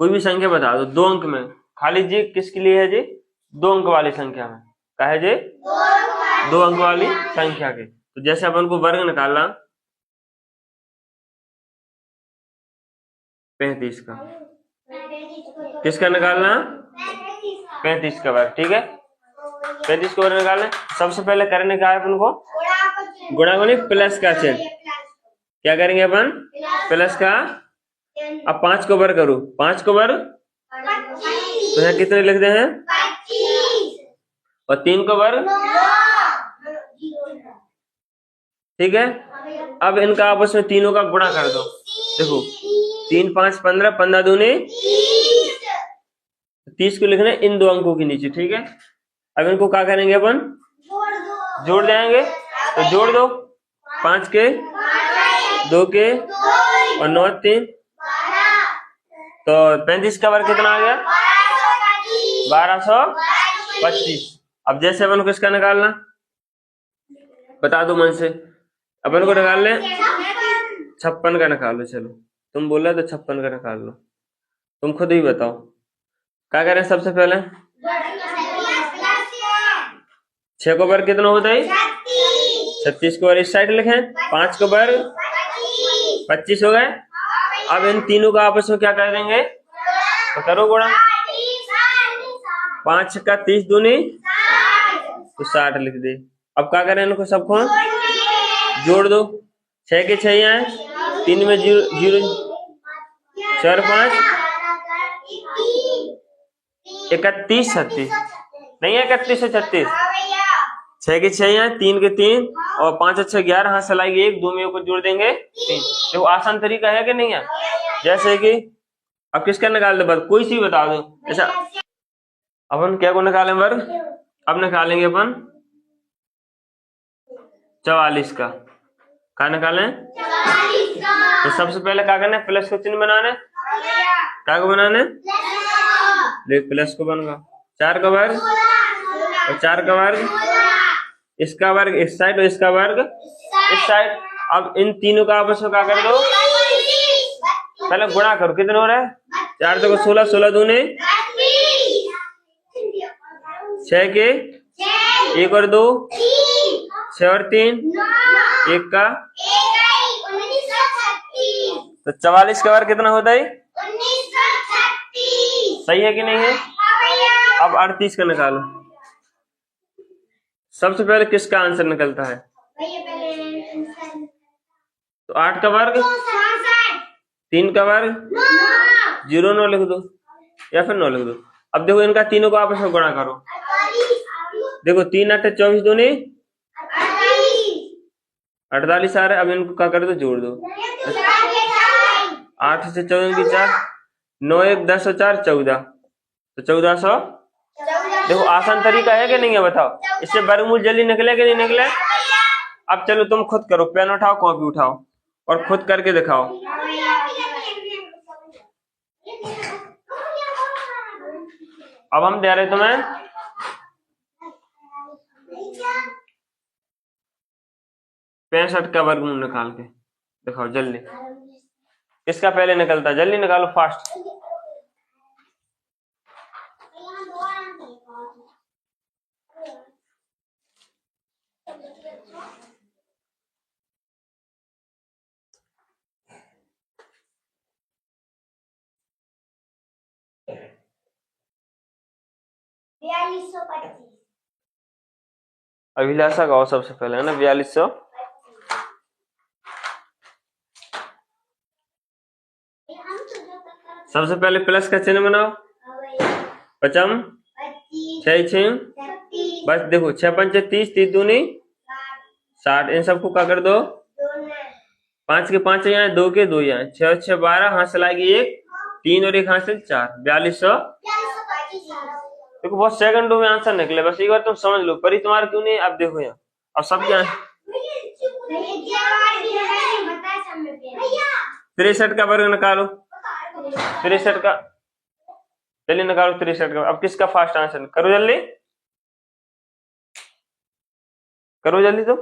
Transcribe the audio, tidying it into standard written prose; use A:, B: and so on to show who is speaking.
A: कोई भी संख्या बता दो 2 अंक में, खाली जी किसके लिए है जी? 2 अंक वाली संख्या में। क्या है जी? 2 अंक वाली संख्या के। तो जैसे अपन को वर्ग निकालना 35 का, किसका निकालना? 35 का वर्ग। ठीक है, 35 का वर्ग निकालना। सबसे पहले करने का है अपन को गुणा प्लस का चिन्ह। क्या करेंगे अपन? प्लस का। अब 5 को वर्ग करो, 5 को वर्ग तो यहाँ कितने लिखते हैं? 25 और 3 को वर्ग। ठीक है, अब इनका आपस में तीनों का गुणा कर दो। देखो 3 5 15, 15 दूनी 30 को लिखना इन 2 अंकों के नीचे। ठीक है, अब इनको क्या करेंगे अपन? जोड़ देंगे। तो जोड़ दो, 5 के 2 के और 9 3, तो 35 का वर्ग कितना आ गया? 1225। अब जैसे अपन को इसका निकालना, बता दो मन से। अपन को निकाल ले 56 का निकाल लो। चलो तुम बोल रहे तो 56 का निकाल लो, तुम खुद ही बताओ क्या करें। सबसे पहले 6 को वर्ग कितना होता है? 36 को वर्ग इस साइड लिखें, 5 को वर्ग 25 हो गए। अब इन तीनों का आपस में क्या कर देंगे? तो करो गुणा। 5 का 30 दूनी तो 60 लिख दे। अब क्या करें? इनको सबको जोड़ दो। 6 के 6 आए, 3 में 0 4 5 31 36 नहीं है, 31 से 36। 6 के 6 आए, 3 के 3 और 5 और 6 11, हाथ चलाएंगे 1, 2 में को जोड़ देंगे 3। देखो आसान तरीका है कि नहीं है? जैसे कि अब किसका निकाल दो वर्ग, कोई सी बता दो। ऐसा अपन क्या को निकालें वर्ग? अब निकालेंगे अपन 44 का। क्या निकालें? तो सबसे पहले क्या करना है? प्लस का चिन्ह बनाना। क्या को बनाना? देख प्लस को बन गया। 4 का वर्ग और 4 का वर्ग, इसका वर्ग इस साइड और इसका वर्ग इस साइड। अब इन तीनों का आपस में क्या कर दो? पहले गुणा करो, कितने हो रहा है? 4 2 16, 16 दूनी 6 के 1 और 2, 6 और 3 1 का, तो 44 का वर्ग कितना होता है? 1936। सही है कि नहीं है? अब 38 का निकालो। सबसे पहले किसका आंसर निकलता है? तो 8 का वर्ग, 3 का वर्ग 0 9 लिख दो या फिर 9 लिख दो। अब देखो इनका तीनों को आपस में गुणा करो। देखो 3 8 24 दूनी 48 आ रहा है। अब इनको क्या कर दो? जोड़ दो। 8 से 14 की 4, 9 1 10 और 4 14, तो 1400। देखो आसान तरीका है कि नहीं है? बताओ, इससे वर्गमूल जल्दी निकले कि नहीं निकले? अब चलो तुम खुद करो, पेन उठाओ कॉपी उठाओ और खुद करके दिखाओ। अब हम दे रहे तुम्हें 65 का वर्गमूल निकाल के दिखाओ जल्दी। किसका पहले निकलता है? जल्दी निकालो, फास्ट। अभिलाषा गाओ सबसे पहले, है ना? 4200। सबसे पहले प्लस का चिन्ह बनाओ। 55 6 6, बस देखो 6 5 30, 30 दूनी 60। इन सबको क्या कर दो? 5 के 5 यहाँ, 2 के 2 यहाँ, 6 6 12, हाथ चलाएगी 1, 3 और 1 हाथ से 4, 4200। देखो बहुत सेकंडों में आंसर निकले, बस एक बार तुम समझ लो। पर तुम्हारा क्यों नहीं? अब देखो यहाँ, अब सब क्या है? 63 का वर्ग निकालो। 63 का जल्दी निकालो। 63 का। अब किसका फास्ट आंसर? करो जल्दी, करो जल्दी तुम।